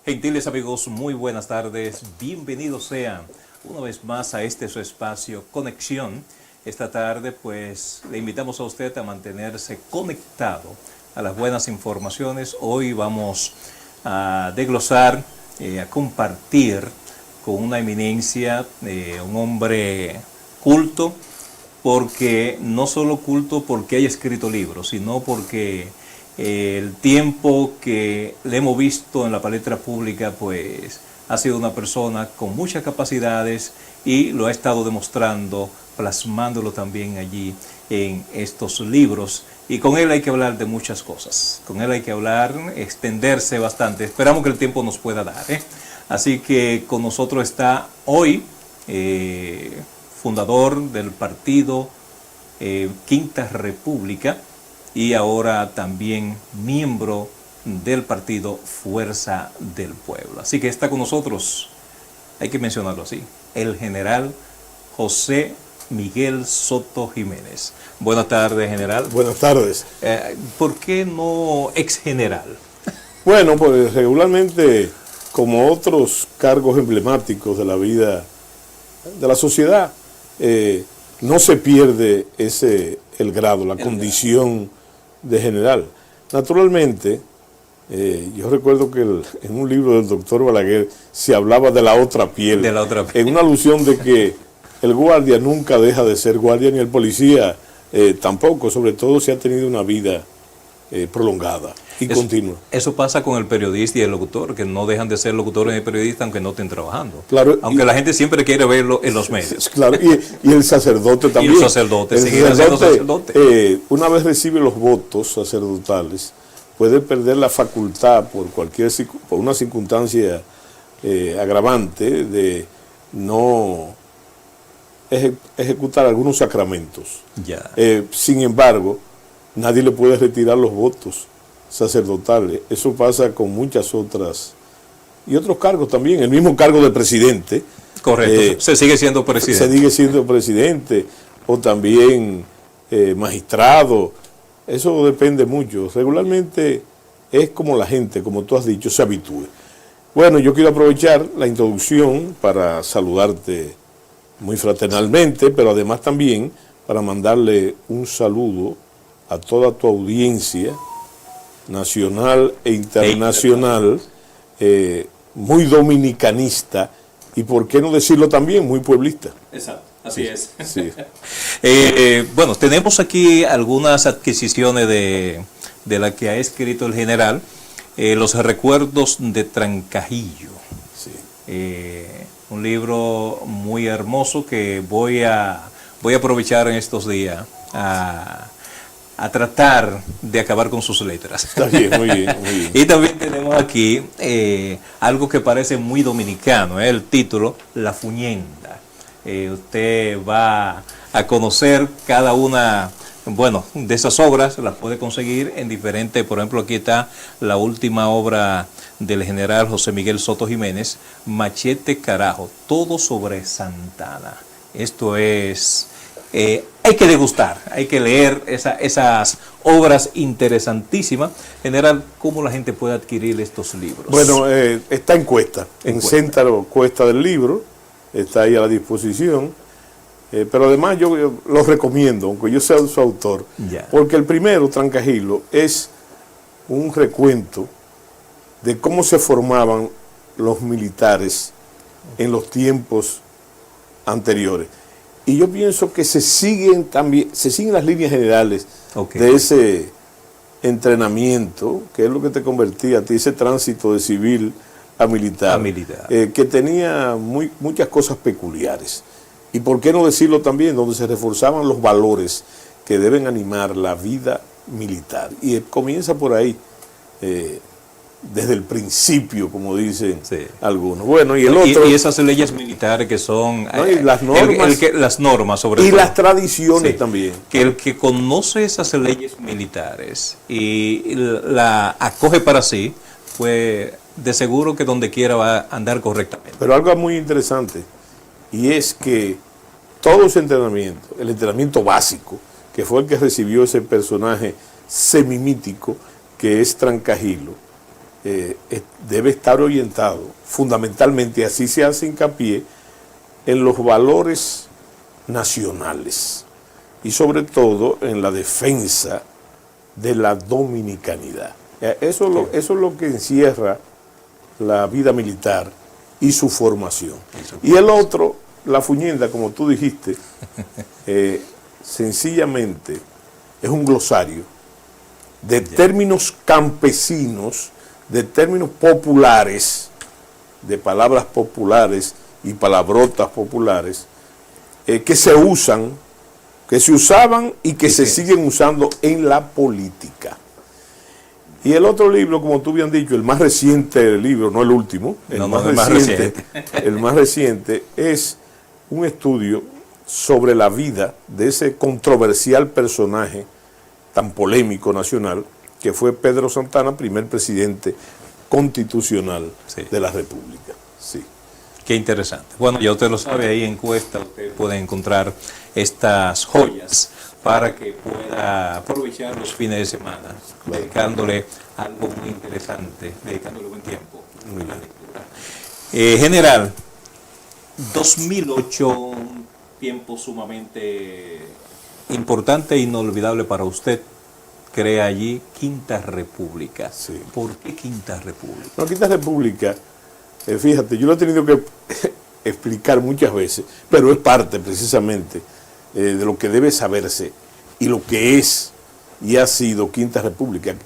Gentiles amigos, muy buenas tardes. Bienvenidos sean una vez más a este su espacio Conexión. Esta tarde pues le invitamos a usted a mantenerse conectado a las buenas informaciones. Hoy vamos a desglosar, a compartir con una eminencia, un hombre culto, porque no solo culto porque haya escrito libros, sino porque el tiempo que le hemos visto en la palestra pública, pues ha sido una persona con muchas capacidades y lo ha estado demostrando, plasmándolo también allí en estos libros. Y con él hay que hablar de muchas cosas, con él hay que hablar, extenderse bastante. Esperamos que el tiempo nos pueda dar, Así que con nosotros está hoy, fundador del partido Quinta República, y ahora también miembro del partido Fuerza del Pueblo. Así que está con nosotros, hay que mencionarlo así, el general José Miguel Soto Jiménez. Buenas tardes, general. Buenas tardes. ¿Por qué no ex general? Bueno, pues regularmente, como otros cargos emblemáticos de la vida de la sociedad, no se pierde el grado, la condición de general. Naturalmente, yo recuerdo que en un libro del doctor Balaguer se hablaba de la otra piel, en una alusión de que el guardia nunca deja de ser guardia, ni el policía tampoco, sobre todo si ha tenido una vida prolongada y continua. Eso pasa con el periodista y el locutor, que no dejan de ser locutores y periodistas aunque no estén trabajando. Claro, aunque la gente siempre quiere verlo en los medios. Claro, y el sacerdote también. Y el sacerdote, una vez recibe los votos sacerdotales, puede perder la facultad por una circunstancia agravante de no ejecutar algunos sacramentos. Ya. Sin embargo, nadie le puede retirar los votos sacerdotales. Eso pasa con muchas otras y otros cargos también. El mismo cargo de presidente. Correcto, se sigue siendo presidente. Se sigue siendo presidente o también magistrado. Eso depende mucho. Regularmente es como la gente, como tú has dicho, se habitúe. Bueno, yo quiero aprovechar la introducción para saludarte muy fraternalmente, pero además también para mandarle un saludo a toda tu audiencia nacional e internacional, muy dominicanista y, por qué no decirlo también, muy pueblista. Exacto, así es. Sí. Bueno, tenemos aquí algunas adquisiciones de la que ha escrito el general, Los recuerdos de Trancajillo. Sí. Un libro muy hermoso que voy a aprovechar en estos días a tratar de acabar con sus letras. Está bien, muy bien, muy bien. Y también tenemos aquí algo que parece muy dominicano, el título, La Fuñenda. Usted va a conocer cada una, bueno, de esas obras, las puede conseguir en diferentes, por ejemplo, aquí está la última obra del general José Miguel Soto Jiménez, Machete Carajo, todo sobre Santana. Esto es... hay que degustar, hay que leer esas obras interesantísimas. General, ¿cómo la gente puede adquirir estos libros? Bueno, está en Cuesta, en Céntaro Cuesta del Libro, está ahí a la disposición, pero además yo lo recomiendo, aunque yo sea su autor, porque el primero, Trancajilo, es un recuento de cómo se formaban los militares en los tiempos anteriores. Y yo pienso que se siguen las líneas generales de ese entrenamiento, que es lo que te convertía a ti, ese tránsito de civil a militar, que tenía muchas cosas peculiares. Y por qué no decirlo también, donde se reforzaban los valores que deben animar la vida militar. Y comienza por ahí, desde el principio, como dicen algunos. Bueno, y el otro... Y esas leyes militares que son... las normas. Las normas, sobre todo. Y las tradiciones también. Que el que conoce esas leyes militares y la acoge para sí, pues de seguro que donde quiera va a andar correctamente. Pero algo muy interesante, y es que todo ese entrenamiento, el entrenamiento básico, que fue el que recibió ese personaje semimítico, que es Trancajilo, debe estar orientado fundamentalmente, así se hace hincapié, en los valores nacionales y sobre todo en la defensa de la dominicanidad. Eso es lo que encierra la vida militar y su formación. Y el otro, la fuñenda, como tú dijiste, sencillamente es un glosario de términos campesinos, de términos populares, de palabras populares y palabrotas populares, que se usan, que se usaban y que se siguen usando en la política. Y el otro libro, como tú bien dicho, el más reciente libro, no el último, el más reciente es un estudio sobre la vida de ese controversial personaje tan polémico nacional que fue Pedro Santana, primer presidente constitucional de la República. Sí. Qué interesante. Bueno, ya usted lo sabe, ahí en Cuesta usted puede encontrar estas joyas para que pueda aprovechar los fines de semana, dedicándole algo muy interesante, dedicándole buen tiempo a la lectura. General, 2008, un tiempo sumamente importante e inolvidable para usted. Crea allí Quinta República. Sí. ¿Por qué Quinta República? No, Quinta República, fíjate, yo lo he tenido que explicar muchas veces, pero es parte precisamente de lo que debe saberse y lo que es y ha sido Quinta República.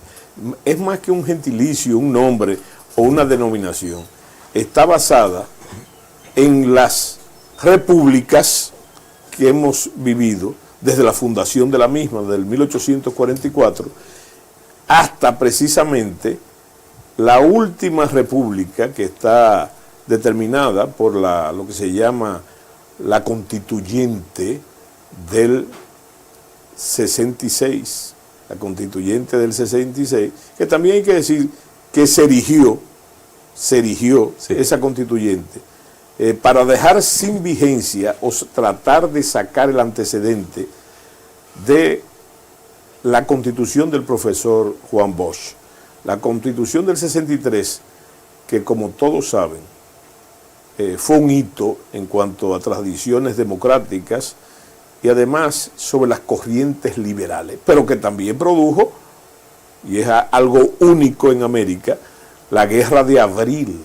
Es más que un gentilicio, un nombre o una denominación. Está basada en las repúblicas que hemos vivido desde la fundación de la misma, del 1844, hasta precisamente la última república que está determinada por lo que se llama la constituyente del 66, la constituyente del 66, que también hay que decir que se erigió esa constituyente para dejar sin vigencia o tratar de sacar el antecedente de la constitución del profesor Juan Bosch. La constitución del 63, que como todos saben, fue un hito en cuanto a tradiciones democráticas y además sobre las corrientes liberales, pero que también produjo, y es algo único en América, la Guerra de Abril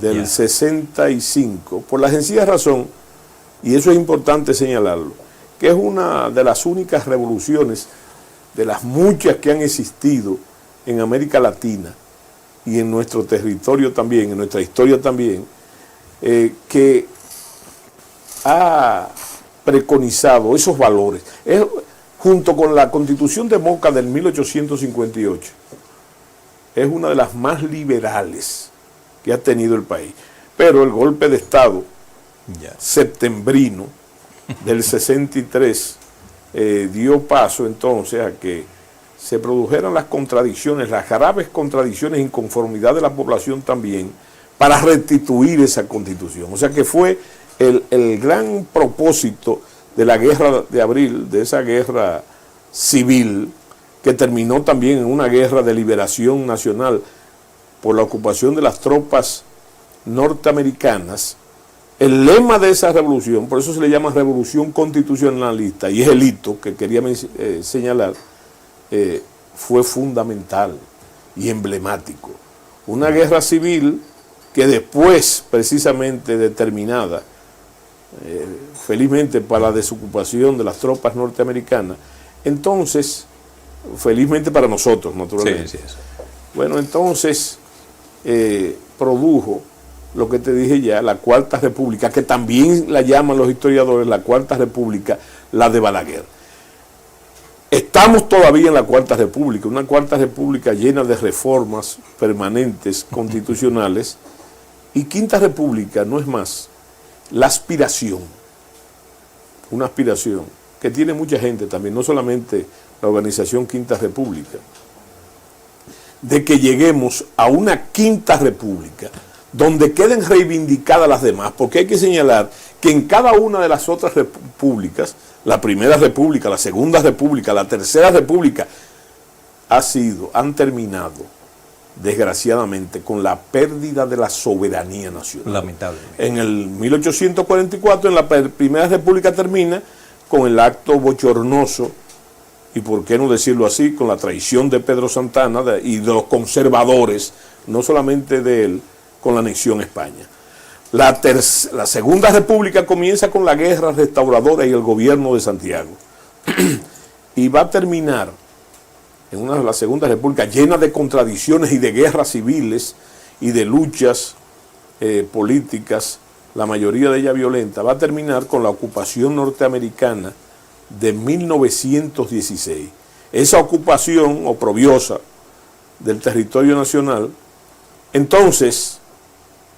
del 65, por la sencilla razón, y eso es importante señalarlo, que es una de las únicas revoluciones, de las muchas que han existido en América Latina y en nuestro territorio también, en nuestra historia también, que ha preconizado esos valores. Junto con la Constitución de Moca del 1858, es una de las más liberales que ha tenido el país. Pero el golpe de Estado septembrino del 63 dio paso entonces a que se produjeran las contradicciones, las graves contradicciones e inconformidad de la población también, para restituir esa constitución. O sea que fue el gran propósito de la Guerra de Abril, de esa guerra civil, que terminó también en una guerra de liberación nacional por la ocupación de las tropas norteamericanas. El lema de esa revolución, por eso se le llama revolución constitucionalista, y es el hito que quería señalar, fue fundamental y emblemático. Una guerra civil que después, precisamente determinada, felizmente para la desocupación de las tropas norteamericanas, entonces, felizmente para nosotros, naturalmente. Sí. Bueno, entonces produjo lo que te dije ya, la Cuarta República, que también la llaman los historiadores la Cuarta República, la de Balaguer. Estamos todavía en la Cuarta República, una Cuarta República llena de reformas permanentes, constitucionales, y Quinta República no es más la aspiración, una aspiración que tiene mucha gente también, no solamente la organización Quinta República, de que lleguemos a una Quinta República donde queden reivindicadas las demás, porque hay que señalar que en cada una de las otras repúblicas, la Primera República, la Segunda República, la Tercera República, han terminado desgraciadamente, con la pérdida de la soberanía nacional. Lamentablemente. En el 1844, en la Primera República termina con el acto bochornoso, y por qué no decirlo así, con la traición de Pedro Santana y de los conservadores, no solamente de él, con la anexión a España. La Segunda República comienza con la guerra restauradora y el gobierno de Santiago. Y va a terminar en la Segunda República llena de contradicciones y de guerras civiles y de luchas políticas, la mayoría de ellas violentas. Va a terminar con la ocupación norteamericana de 1916. Esa ocupación oprobiosa del territorio nacional, entonces,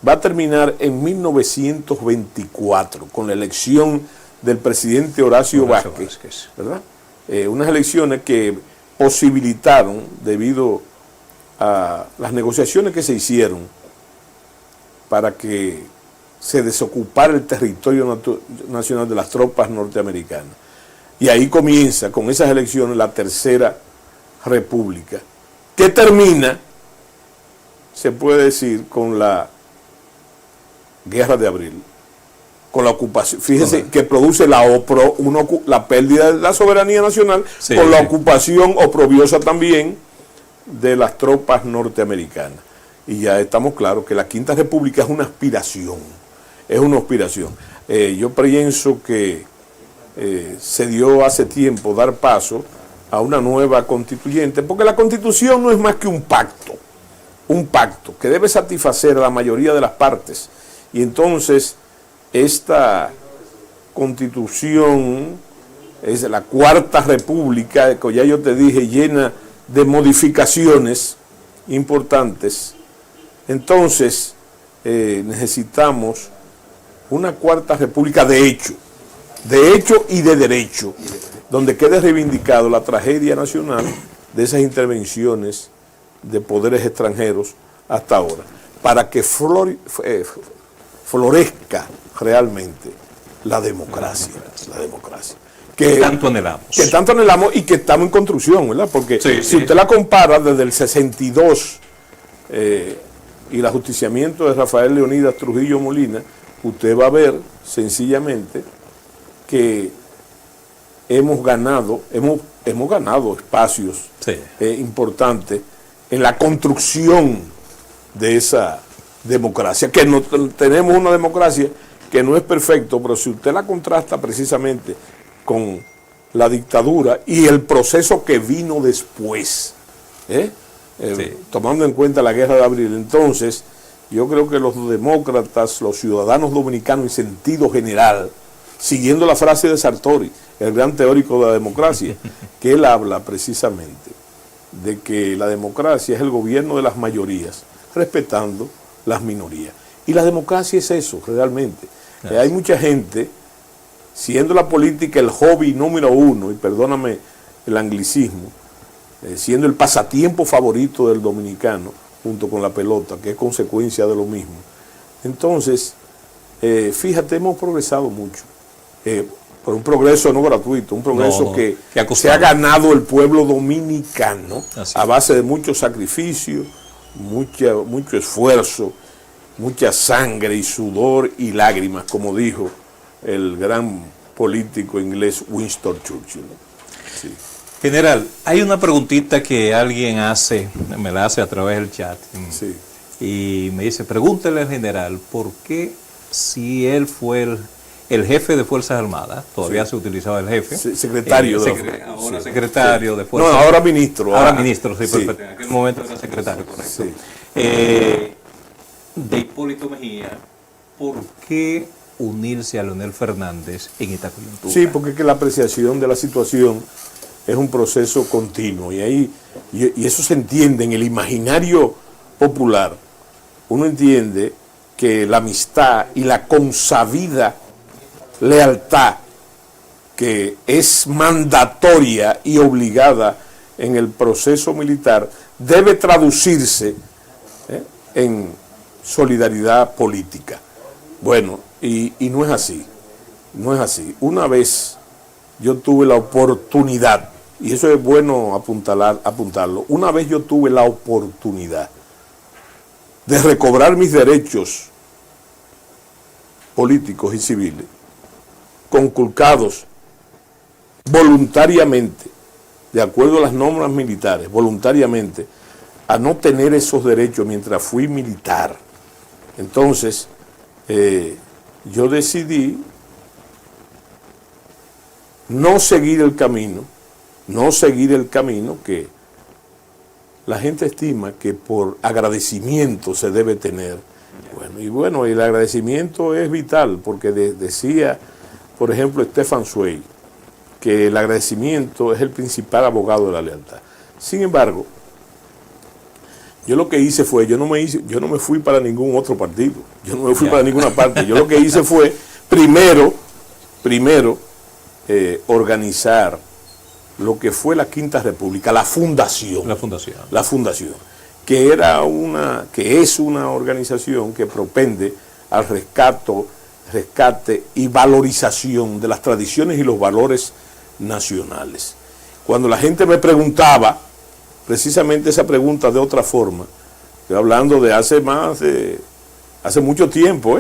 va a terminar en 1924 con la elección del presidente Horacio Vázquez, ¿verdad? Unas elecciones que posibilitaron, debido a las negociaciones que se hicieron para que se desocupara el territorio nacional de las tropas norteamericanas. Y ahí comienza, con esas elecciones, la Tercera República, que termina, se puede decir, con la Guerra de Abril, con la ocupación. Fíjese que produce la pérdida de la soberanía nacional, sí, con la ocupación oprobiosa también de las tropas norteamericanas. Y ya estamos claros que la Quinta República es una aspiración, yo pienso que se dio hace tiempo dar paso a una nueva constituyente, porque la Constitución no es más que un pacto que debe satisfacer a la mayoría de las partes. Y entonces esta Constitución es la Cuarta República, que ya yo te dije, llena de modificaciones importantes. Entonces necesitamos una Cuarta República de hecho y de derecho, donde quede reivindicado la tragedia nacional de esas intervenciones de poderes extranjeros hasta ahora, para que florezca realmente la democracia. Que tanto anhelamos y que estamos en construcción, ¿verdad? Porque si usted la compara desde el 62 y el ajusticiamiento de Rafael Leonidas Trujillo Molina, usted va a ver sencillamente que hemos ganado espacios importantes en la construcción de esa democracia, que no tenemos una democracia que no es perfecto, pero si usted la contrasta precisamente con la dictadura y el proceso que vino después, tomando en cuenta la Guerra de Abril, entonces yo creo que los demócratas, los ciudadanos dominicanos en sentido general, siguiendo la frase de Sartori, el gran teórico de la democracia, que él habla precisamente de que la democracia es el gobierno de las mayorías, respetando las minorías. Y la democracia es eso, realmente. Hay mucha gente, siendo la política el hobby número uno, y perdóname el anglicismo, siendo el pasatiempo favorito del dominicano, junto con la pelota, que es consecuencia de lo mismo. Entonces, fíjate, hemos progresado mucho, por un progreso no gratuito, un progreso que se ha ganado el pueblo dominicano a base de mucho sacrificio, mucho esfuerzo, mucha sangre y sudor y lágrimas, como dijo el gran político inglés Winston Churchill. Sí. General, hay una preguntita que alguien me la hace a través del chat. Sí. Y me dice, pregúntele al general, ¿por qué si él fue el jefe de Fuerzas Armadas, todavía se utilizaba el jefe? Secretario de ahora secretario de Fuerzas Armadas. No, ahora ministro. Ahora ministro, sí, perfecto. En aquel momento era secretario, correcto. Sí. De Hipólito Mejía, ¿por qué unirse a Leonel Fernández en esta coyuntura? Sí, porque es que la apreciación de la situación es un proceso continuo y eso se entiende en el imaginario popular. Uno entiende que la amistad y la consabida lealtad que es mandatoria y obligada en el proceso militar debe traducirse en solidaridad política. Bueno, y no es así, Una vez yo tuve la oportunidad, y eso es bueno apuntarlo, una vez yo tuve la oportunidad de recobrar mis derechos políticos y civiles, conculcados voluntariamente, de acuerdo a las normas militares, voluntariamente, a no tener esos derechos mientras fui militar. Entonces, yo decidí no seguir el camino que la gente estima que por agradecimiento se debe tener. Bueno, el agradecimiento es vital, porque decía, por ejemplo, Stefan Zweig, que el agradecimiento es el principal abogado de la lealtad. Sin embargo, yo lo que hice fue, yo no me fui para ningún otro partido, yo no me fui para ninguna parte. Yo lo que hice fue, primero, organizar lo que fue la Quinta República, la fundación, que es una organización que propende al rescate y valorización de las tradiciones y los valores nacionales. Cuando la gente me preguntaba, precisamente esa pregunta de otra forma, estoy hablando de hace mucho tiempo,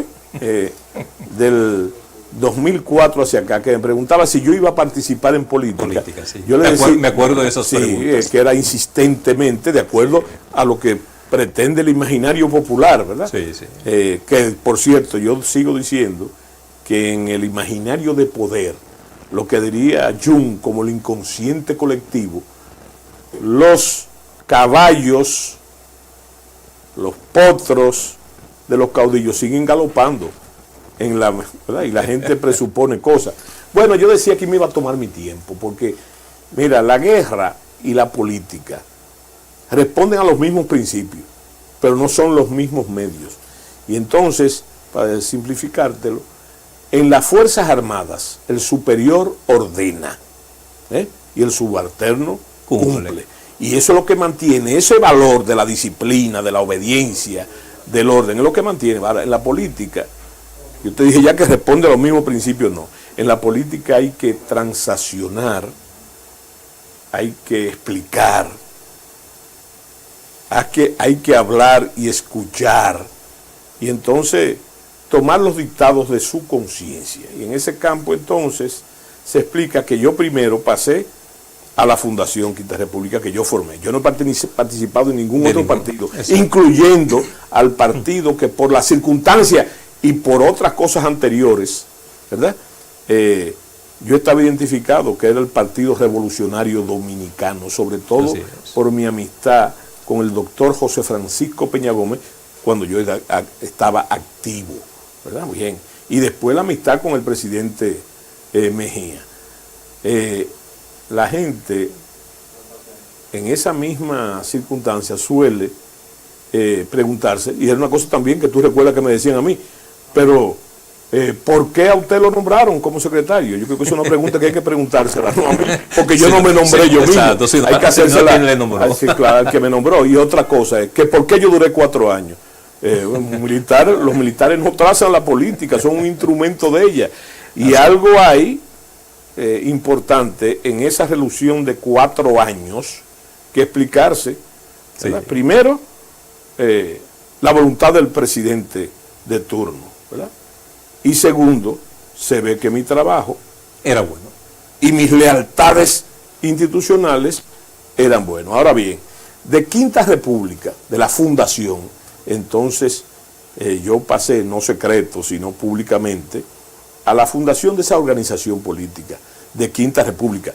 del 2004 hacia acá, que me preguntaba si yo iba a participar en política. Sí. Yo le decía, me acuerdo de esas preguntas. Que era insistentemente, de acuerdo a lo que pretende el imaginario popular, ¿verdad? Sí, sí. Que, por cierto, yo sigo diciendo que en el imaginario de poder, lo que diría Jung como el inconsciente colectivo, los caballos, los potros de los caudillos siguen galopando ¿verdad? Y la gente presupone cosas. Bueno, yo decía que me iba a tomar mi tiempo, porque, mira, la guerra y la política responden a los mismos principios, pero no son los mismos medios. Y entonces, para simplificártelo, en las Fuerzas Armadas, el superior ordena, y el subalterno cumple. Y eso es lo que mantiene, ese valor de la disciplina, de la obediencia, del orden, es lo que mantiene. Ahora, en la política, yo te dije ya que responde a los mismos principios, no. En la política hay que transaccionar, hay que explicar, hay que hablar y escuchar, y entonces tomar los dictados de su conciencia. Y en ese campo entonces se explica que yo primero pasé a la Fundación Quinta República que yo formé. Yo no he participado en ningún otro partido, incluyendo al partido que por las circunstancias y por otras cosas anteriores, ¿verdad? Yo estaba identificado que era el Partido Revolucionario Dominicano, sobre todo por mi amistad con el doctor José Francisco Peña Gómez, cuando yo estaba activo, ¿verdad? Muy bien. Y después la amistad con el presidente Mejía. La gente en esa misma circunstancia suele preguntarse, y era una cosa también que tú recuerdas que me decían a mí, pero ¿por qué a usted lo nombraron como secretario? Yo creo que es una pregunta que hay que preguntársela, no a mí, porque yo no me nombré yo mismo. Exacto, hay que hacérsela al que me nombró. Y otra cosa es que ¿por qué yo duré 4 años? Los militares no trazan la política, son un instrumento de ella. Y algo hay importante en esa resolución de 4 años que explicarse. Primero, la voluntad del presidente de turno, ¿verdad? Y segundo, se ve que mi trabajo era bueno y mis lealtades institucionales eran buenos. Ahora bien, de Quinta República, de la fundación, entonces yo pasé, no secreto, sino públicamente, a la fundación de esa organización política, de Quinta República.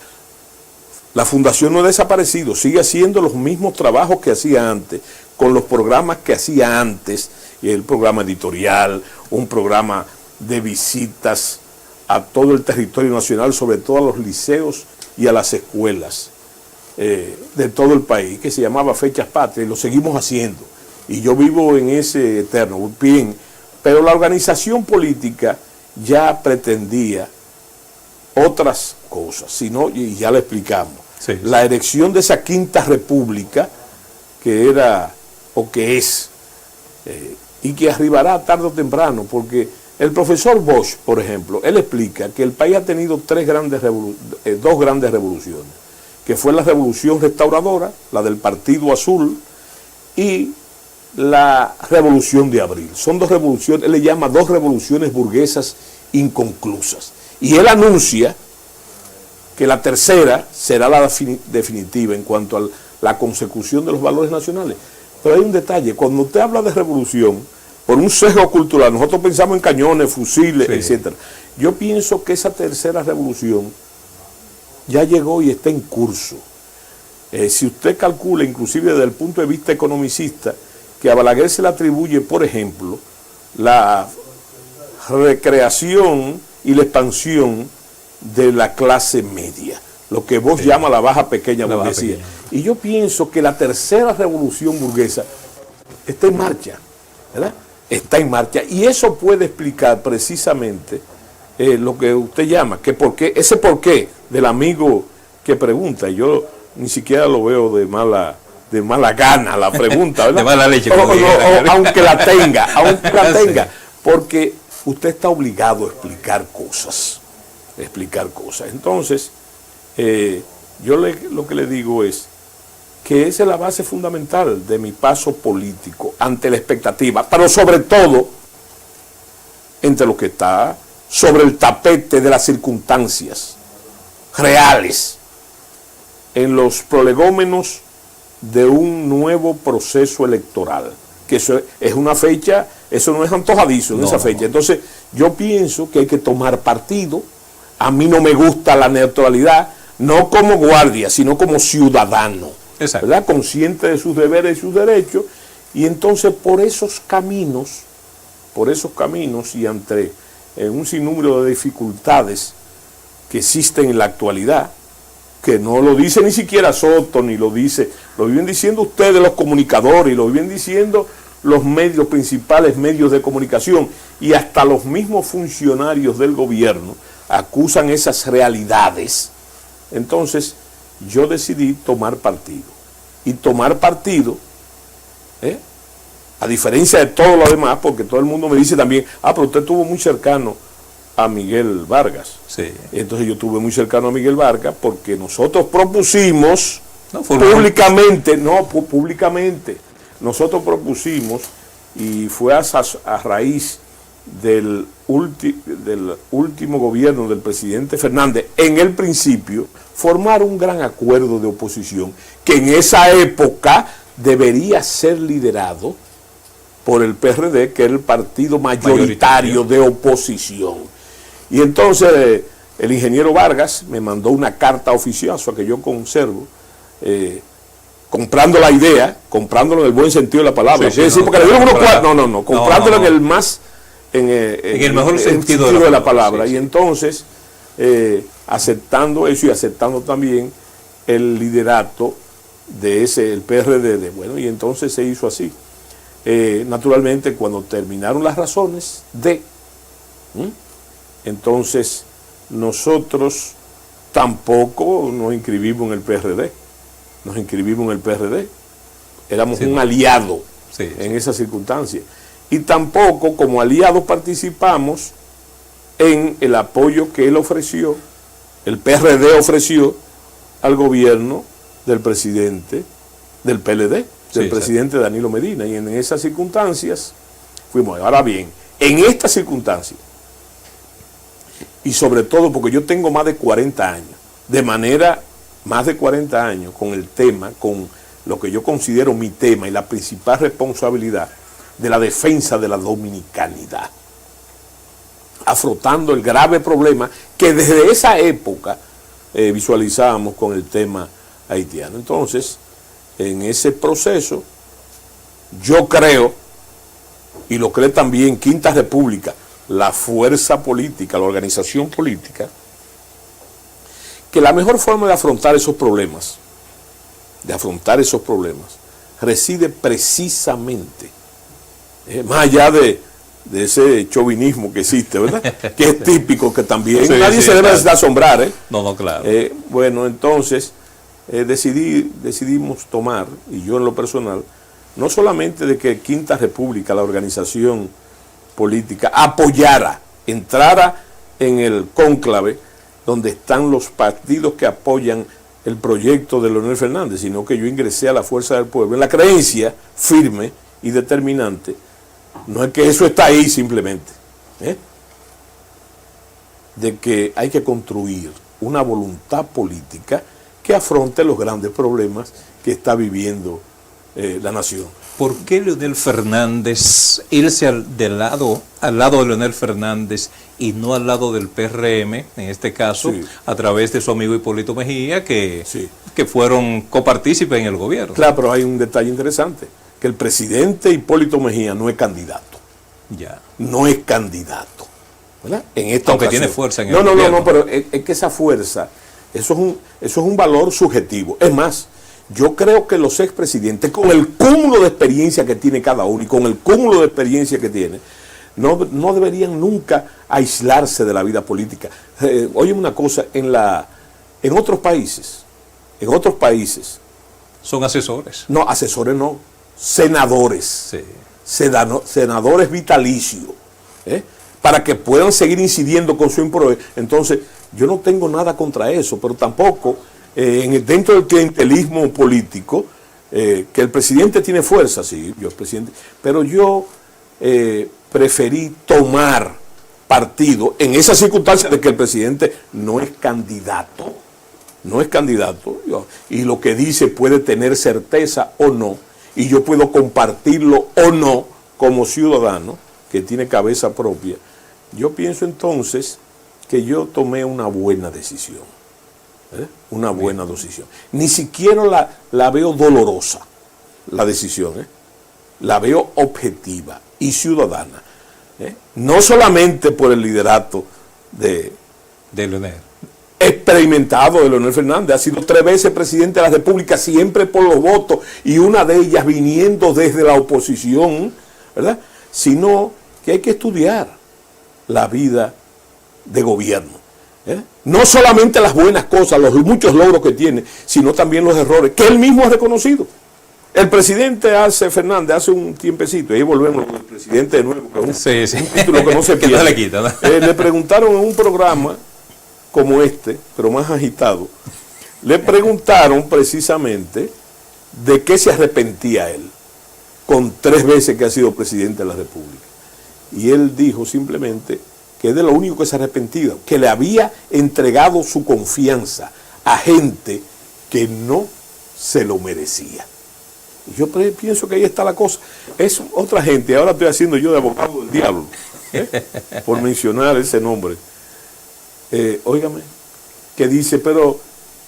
La fundación no ha desaparecido, sigue haciendo los mismos trabajos que hacía antes, con los programas que hacía antes, el programa editorial, un programa de visitas a todo el territorio nacional, sobre todo a los liceos y a las escuelas de todo el país, que se llamaba Fechas Patrias, y lo seguimos haciendo. Y yo vivo en ese eterno, bien, pero la organización política ya pretendía otras cosas, sino, y ya lo explicamos, la erección de esa Quinta República, que era, o que es, y que arribará tarde o temprano, porque el profesor Bosch, por ejemplo, él explica que el país ha tenido dos grandes revoluciones, que fue la revolución restauradora, la del Partido Azul, y la revolución de abril. Son dos revoluciones, él le llama dos revoluciones burguesas inconclusas. Y él anuncia que la tercera será la definitiva en cuanto a la consecución de los valores nacionales. Pero hay un detalle, cuando usted habla de revolución, por un sesgo cultural, nosotros pensamos en cañones, fusiles, etc. Yo pienso que esa tercera revolución ya llegó y está en curso. Si usted calcula, inclusive desde el punto de vista economicista, que a Balaguer se le atribuye, por ejemplo, la recreación y la expansión de la clase media, lo que vos llamas la baja pequeña burguesía. Y yo pienso que la tercera revolución burguesa está en marcha, ¿verdad? Está en marcha, y eso puede explicar precisamente lo que usted llama, que ese porqué del amigo que pregunta, y yo ni siquiera lo veo de mala gana la pregunta, ¿verdad? De mala leche. Aunque la tenga, porque usted está obligado a explicar cosas. Entonces, yo lo que le digo es que esa es la base fundamental de mi paso político ante la expectativa, pero sobre todo entre lo que está sobre el tapete de las circunstancias reales, en los prolegómenos de un nuevo proceso electoral, que eso es una fecha, eso no es antojadizo en esa fecha. Entonces, yo pienso que hay que tomar partido. A mí no me gusta la neutralidad, no como guardia, sino como ciudadano, ¿verdad? Consciente de sus deberes y sus derechos, y entonces por esos caminos y ante un sinnúmero de dificultades que existen en la actualidad, que no lo dice ni siquiera Soto, ni lo viven diciendo ustedes los comunicadores, y lo viven diciendo los principales medios de comunicación, y hasta los mismos funcionarios del gobierno acusan esas realidades. Entonces yo decidí tomar partido, y tomar partido, a diferencia de todo lo demás, porque todo el mundo me dice también, pero usted estuvo muy cercano a Miguel Vargas. Sí. Entonces yo estuve muy cercano a Miguel Vargas porque nosotros propusimos públicamente, nosotros propusimos, y fue a raíz del último gobierno del presidente Fernández, en el principio, formar un gran acuerdo de oposición que en esa época debería ser liderado por el PRD, que era el partido mayoritario de oposición. Y entonces el ingeniero Vargas me mandó una carta oficiosa que yo conservo, comprando la idea, comprándolo en el buen sentido de la palabra. Comprándolo en el más... En el mejor sentido de la palabra. Y entonces, aceptando eso y aceptando también el liderato de el PRD, y entonces se hizo así. Naturalmente, cuando terminaron las razones entonces nosotros tampoco nos inscribimos en el PRD. Éramos un aliado en esa circunstancia. Y tampoco como aliados participamos en el apoyo que el PRD ofreció al gobierno del presidente del PLD, del presidente Danilo Medina. Y en esas circunstancias fuimos. Ahora bien, en estas circunstancias, y sobre todo porque yo tengo más de 40 años, con el tema, con lo que yo considero mi tema y la principal responsabilidad de la defensa de la dominicanidad, afrontando el grave problema que desde esa época visualizábamos con el tema haitiano. Entonces, en ese proceso, yo creo, y lo cree también Quinta República, la fuerza política, la organización política, que la mejor forma de afrontar esos problemas, reside precisamente, más allá de ese chauvinismo que existe, ¿verdad? Que es típico, que también nadie se debe de asombrar, claro. Bueno, entonces decidimos tomar, y yo en lo personal, no solamente de que Quinta República, la organización política, entrara en el cónclave donde están los partidos que apoyan el proyecto de Leonel Fernández, sino que yo ingresé a la Fuerza del Pueblo en la creencia firme y determinante no es que eso está ahí simplemente, de que hay que construir una voluntad política que afronte los grandes problemas que está viviendo la nación. ¿Por qué Leonel Fernández irse al lado de Leonel Fernández y no al lado del PRM, en este caso, sí, a través de su amigo Hipólito Mejía, que fueron copartícipes en el gobierno? Claro, pero hay un detalle interesante, que el presidente Hipólito Mejía no es candidato. Ya. No es candidato, ¿verdad? En esta Aunque ocasión tiene fuerza en el gobierno. No, pero es que esa fuerza, eso es un valor subjetivo. Es más, yo creo que los expresidentes, con el cúmulo de experiencia que tiene cada uno y con el cúmulo de experiencia que tiene, no deberían nunca aislarse de la vida política. Oye una cosa, en otros países, son asesores. No, asesores no, senadores. Sí. Senadores vitalicios, para que puedan seguir incidiendo con su empleo. Entonces, yo no tengo nada contra eso, pero tampoco dentro del clientelismo político, que el presidente tiene fuerza, sí, yo presidente, pero yo preferí tomar partido en esa circunstancia de que el presidente no es candidato, y lo que dice puede tener certeza o no, y yo puedo compartirlo o no como ciudadano que tiene cabeza propia. Yo pienso entonces que yo tomé una buena decisión. Una buena decisión. Ni siquiera la veo dolorosa, la decisión. La veo objetiva y ciudadana. No solamente por el liderato de Leonel. Experimentado de Leonel Fernández, ha sido 3 veces presidente de la República, siempre por los votos, y una de ellas viniendo desde la oposición, ¿verdad? Sino que hay que estudiar la vida de gobierno. No solamente las buenas cosas, los muchos logros que tiene, sino también los errores que él mismo ha reconocido. El presidente Fernández hace un tiempecito, y ahí volvemos al presidente de nuevo, que es un título que no se pierde. No le quita, ¿no? Le preguntaron en un programa como este, pero más agitado, le preguntaron precisamente de qué se arrepentía él, con 3 veces que ha sido presidente de la República. Y él dijo simplemente que es de lo único que se arrepentía, que le había entregado su confianza a gente que no se lo merecía. Y yo pienso que ahí está la cosa. Es otra gente, ahora estoy haciendo yo de abogado del diablo, por mencionar ese nombre. Óigame, que dice, pero,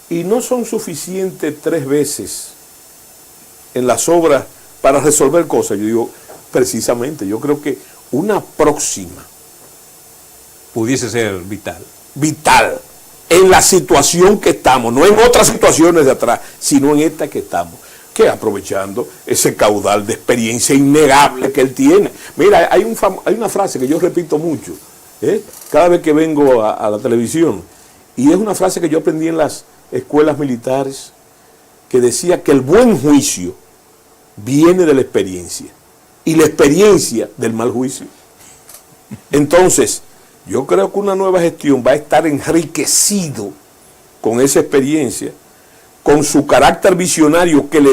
¿y no son suficientes 3 veces en las obras para resolver cosas? Yo digo, precisamente, yo creo que una próxima pudiese ser vital. Vital, en la situación que estamos, no en otras situaciones de atrás, sino en esta que estamos, que aprovechando ese caudal de experiencia innegable que él tiene. Mira, hay una frase que yo repito mucho, cada vez que vengo a la televisión, y es una frase que yo aprendí en las escuelas militares, que decía que el buen juicio viene de la experiencia y la experiencia del mal juicio. Entonces, yo creo que una nueva gestión va a estar enriquecido con esa experiencia, con su carácter visionario que lo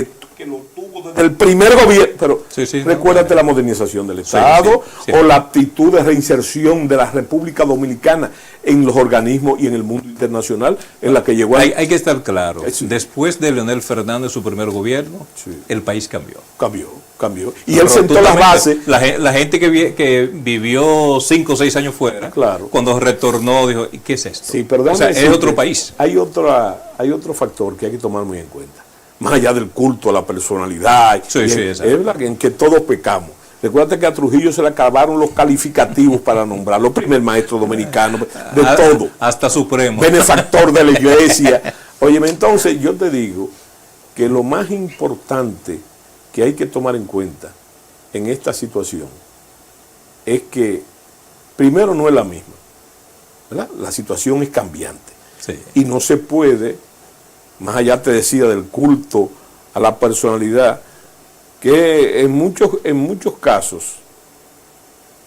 tuvo desde el primer gobierno. Pero recuérdate la modernización del Estado, o la actitud de reinserción de la República Dominicana en los organismos y en el mundo internacional en la que llegó. Hay que estar claro, después de Leonel Fernández, su primer gobierno, el país cambió. Cambió. Y él sentó las bases. La gente que vivió 5 o 6 años fuera, cuando retornó, dijo, ¿y qué es esto? Sí, perdón, o sea, es otro país. Hay otro factor que hay que tomar muy en cuenta. Más allá del culto a la personalidad, es verdad en que todos pecamos. Recuerda que a Trujillo se le acabaron los calificativos para nombrarlo primer maestro dominicano, de todo. Hasta supremo. Benefactor de la iglesia. Óyeme, entonces yo te digo que lo más importante que hay que tomar en cuenta en esta situación es que primero no es la misma, ¿verdad? La situación es cambiante. Y no se puede, más allá te decía del culto a la personalidad, que en muchos casos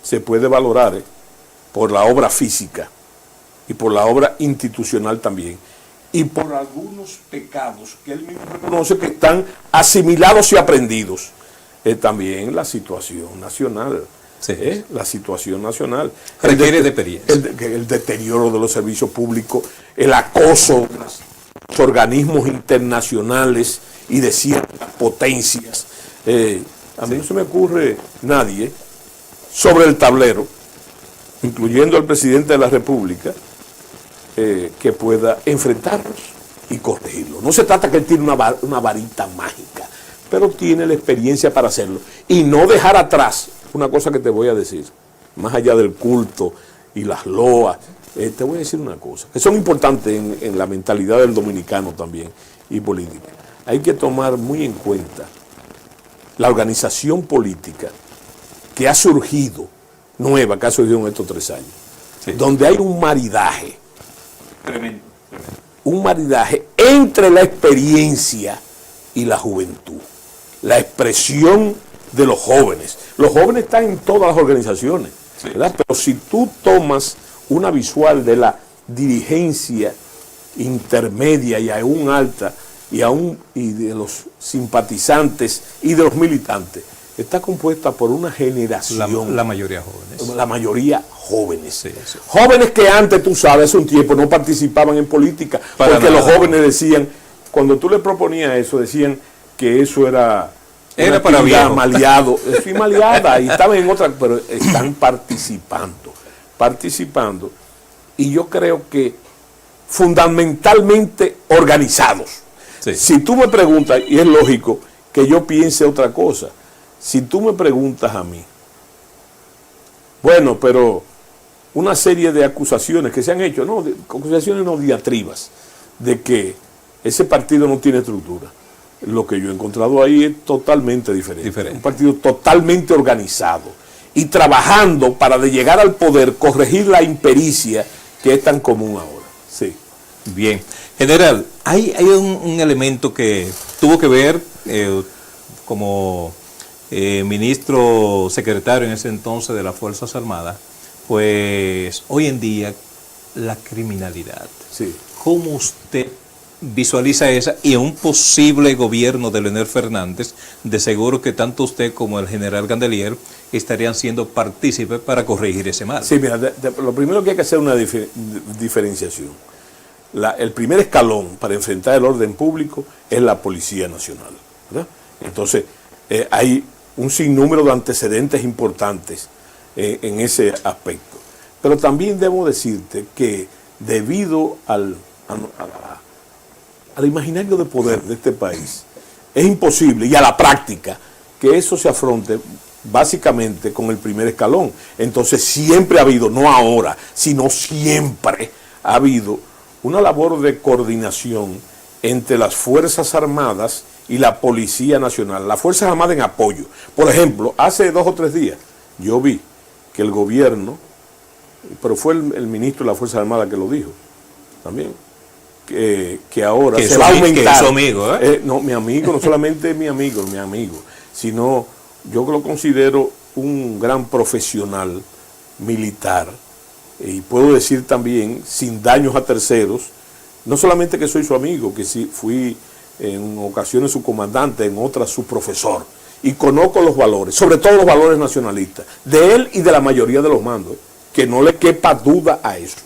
se puede valorar por la obra física y por la obra institucional también, y por algunos pecados que él mismo reconoce que están asimilados y aprendidos. también la situación nacional. Sí. La situación nacional. Requiere de experiencia. El deterioro de los servicios públicos, el acoso de los organismos internacionales y de ciertas potencias. A mí no se me ocurre nadie sobre el tablero, incluyendo al presidente de la República, que pueda enfrentarlos y corregirlos. No se trata que él tiene una varita mágica, pero tiene la experiencia para hacerlo. Y no dejar atrás una cosa que te voy a decir, más allá del culto y las loas, te voy a decir una cosa, que son importantes en la mentalidad del dominicano también y política. Hay que tomar muy en cuenta la organización política que ha surgido, nueva, que ha surgido en estos 3 años, sí, donde hay un maridaje, tremendo. Un maridaje entre la experiencia y la juventud, la expresión de los jóvenes. Los jóvenes están en todas las organizaciones, sí, ¿verdad? Pero si tú tomas una visual de la dirigencia intermedia y aún alta, y de los simpatizantes y de los militantes, está compuesta por una generación. La mayoría jóvenes. La mayoría jóvenes. Sí, sí. Jóvenes que antes, tú sabes, hace un tiempo no participaban en política, porque los jóvenes decían, cuando tú le proponías eso, decían que eso era para viejo. Maleado, fui maleada, y estaban en otra, pero están participando, y yo creo que fundamentalmente organizados. Sí. Si tú me preguntas, y es lógico que yo piense otra cosa, si tú me preguntas a mí, bueno, pero una serie de acusaciones que se han hecho, no, acusaciones no, diatribas, de que ese partido no tiene estructura. Lo que yo he encontrado ahí es totalmente diferente. Un partido totalmente organizado y trabajando para, de llegar al poder, corregir la impericia que es tan común ahora. Sí. Bien. General, hay un elemento que tuvo que ver como ministro secretario en ese entonces de las Fuerzas Armadas, pues hoy en día la criminalidad. Sí. ¿Cómo usted visualiza esa y un posible gobierno de Leonel Fernández? De seguro que tanto usted como el general Gandelier estarían siendo partícipes para corregir ese mal. Sí, mira, lo primero que hay que hacer es una diferenciación. El primer escalón para enfrentar el orden público es la Policía Nacional, ¿verdad? Entonces, hay un sinnúmero de antecedentes importantes en ese aspecto. Pero también debo decirte que debido al imaginario de poder de este país, es imposible, y a la práctica, que eso se afronte básicamente con el primer escalón. Entonces siempre ha habido, no ahora, sino siempre ha habido una labor de coordinación entre las Fuerzas Armadas y la Policía Nacional. Las Fuerzas Armadas en apoyo. Por ejemplo, hace 2 o 3 días yo vi que el gobierno, pero fue el ministro de las Fuerzas Armadas que lo dijo también, que ahora se va a aumentar. Que es su amigo, no, mi amigo, no solamente mi amigo, sino yo lo considero un gran profesional militar, y puedo decir también, sin daños a terceros, no solamente que soy su amigo, que sí fui en ocasiones su comandante, en otras su profesor, y conozco los valores, sobre todo los valores nacionalistas, de él y de la mayoría de los mandos, que no le quepa duda a eso.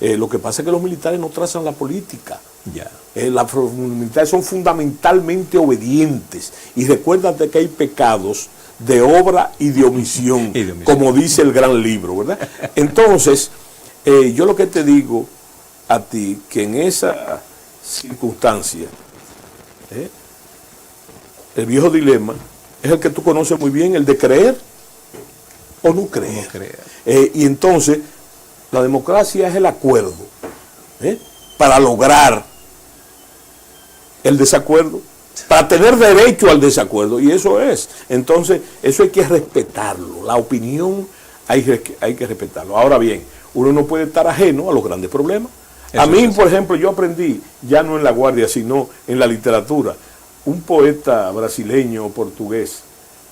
Lo que pasa es que los militares no trazan la política. Ya. Los militares son fundamentalmente obedientes, y recuérdate que hay pecados de obra y de omisión, como dice el gran libro, ¿verdad? Entonces, yo lo que te digo a ti, que en esa circunstancia, el viejo dilema es el que tú conoces muy bien, el de creer o no creer. Y entonces, la democracia es el acuerdo para lograr el desacuerdo, para tener derecho al desacuerdo, y eso es. Entonces, eso hay que respetarlo. La opinión hay que respetarlo. Ahora bien, uno no puede estar ajeno a los grandes problemas. A mí, por ejemplo, yo aprendí, ya no en la Guardia, sino en la literatura, un poeta brasileño o portugués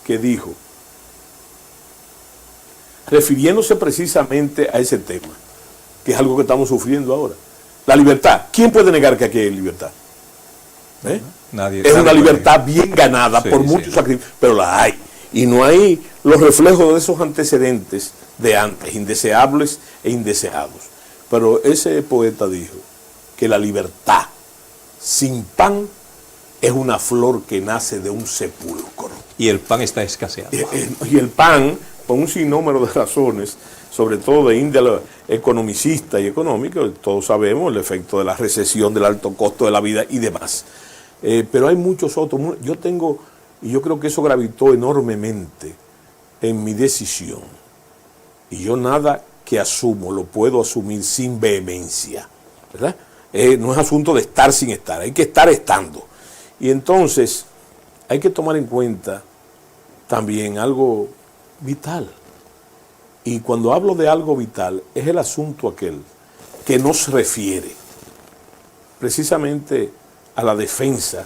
que dijo, refiriéndose precisamente a ese tema, que es algo que estamos sufriendo ahora, la libertad. ¿Quién puede negar que aquí hay libertad? Nadie, es una libertad bien ganada por muchos sacrificios, pero la hay. y no hay los reflejos de esos antecedentes de antes, indeseables e indeseados. Pero ese poeta dijo que la libertad sin pan es una flor que nace de un sepulcro. Y el pan está escaseando. Y el pan, por un sinnúmero de razones, sobre todo de índole economicista y económica, todos sabemos el efecto de la recesión, del alto costo de la vida y demás. Pero hay muchos otros. Y yo creo que eso gravitó enormemente en mi decisión. Y yo nada que asumo lo puedo asumir sin vehemencia, ¿verdad? No es asunto de estar sin estar, hay que estar estando. Y entonces hay que tomar en cuenta también algo vital. Y cuando hablo de algo vital, es el asunto aquel que nos refiere precisamente a la defensa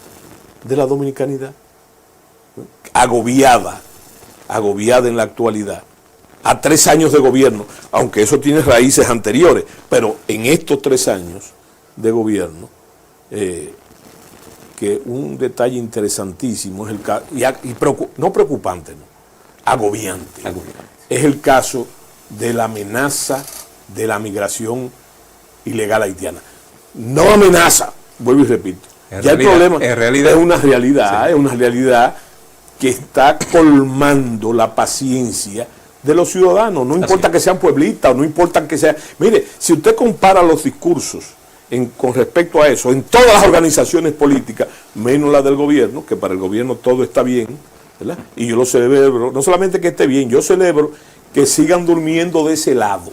de la dominicanidad, agobiada en la actualidad, a 3 años de gobierno, aunque eso tiene raíces anteriores, pero en estos 3 años de gobierno, que un detalle interesantísimo es el caso, no preocupante, no, agobiante, es el caso de la amenaza de la migración ilegal haitiana. No amenaza, vuelvo y repito, ya el problema es una realidad, sí. Es una realidad que está colmando la paciencia de los ciudadanos, no importa que sean pueblitas, no importa que sean... Mire, si usted compara los discursos con respecto a eso, en todas las organizaciones políticas, menos la del gobierno, que para el gobierno todo está bien, ¿verdad? Y yo lo celebro, no solamente que esté bien, yo celebro que sigan durmiendo de ese lado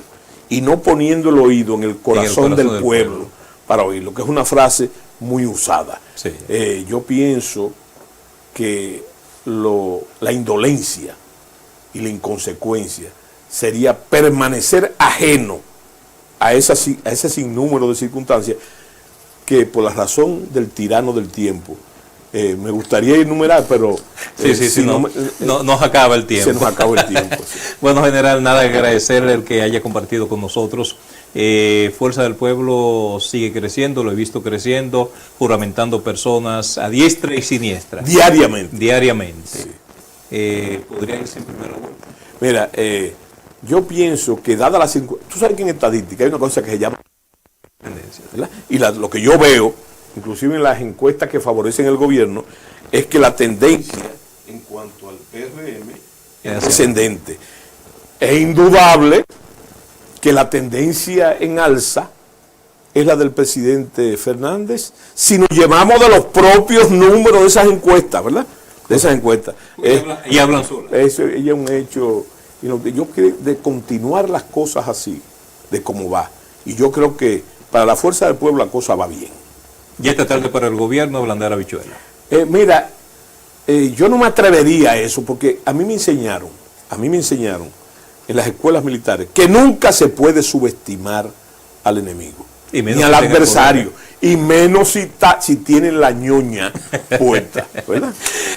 y no poniendo el oído en el corazón del pueblo para oírlo, que es una frase muy usada. Sí. Yo pienso que la indolencia y la inconsecuencia sería permanecer ajeno a ese sinnúmero de circunstancias que por la razón del tirano del tiempo me gustaría enumerar, pero nos acaba el tiempo. Se nos acaba el tiempo. Sí. Bueno, general, nada que agradecerle el que haya compartido con nosotros. Fuerza del Pueblo sigue creciendo, lo he visto creciendo, juramentando personas a diestra y siniestra. Diariamente. Sí. ¿Podría irse en primera vuelta? Mira, yo pienso que dada la circunstancia, tú sabes que en estadística hay una cosa que se llama tendencia, ¿verdad? Y lo que yo veo, inclusive en las encuestas que favorecen el gobierno, es que la tendencia en cuanto al PRM es descendente. Es indudable que la tendencia en alza es la del presidente Fernández, si nos llevamos de los propios números de esas encuestas, ¿verdad? De esas encuestas. Y hablan solas. Eso ella es un hecho. Yo creo de continuar las cosas así, de cómo va. Y yo creo que para la Fuerza del Pueblo la cosa va bien. Ya esta tarde para el gobierno ablandar habichuela. Mira, yo no me atrevería a eso, porque a mí me enseñaron en las escuelas militares que nunca se puede subestimar al enemigo, ni al adversario, y menos si tienen la ñoña puesta, ¿verdad?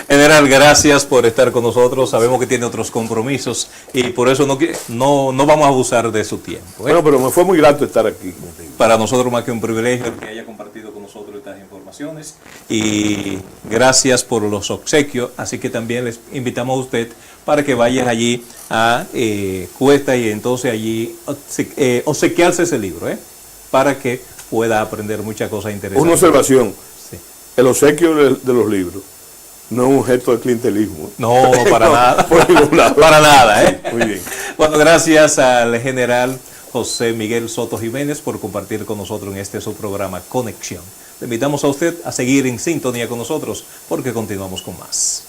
General, gracias por estar con nosotros. Sabemos que tiene otros compromisos y por eso no vamos a abusar de su tiempo. Bueno, pero me fue muy grato estar aquí contigo. Para nosotros más que un privilegio el que haya compartido con nosotros estas informaciones y gracias por los obsequios. Así que también les invitamos a usted para que vayan allí a Cuesta y entonces allí obsequiarse ese libro, para que pueda aprender muchas cosas interesantes. Una observación, sí. El obsequio de los libros no es un objeto de clientelismo. No, para nada. Para nada, Muy bien. Bueno, gracias al general José Miguel Soto Jiménez por compartir con nosotros en su programa Conexión. Le invitamos a usted a seguir en sintonía con nosotros porque continuamos con más.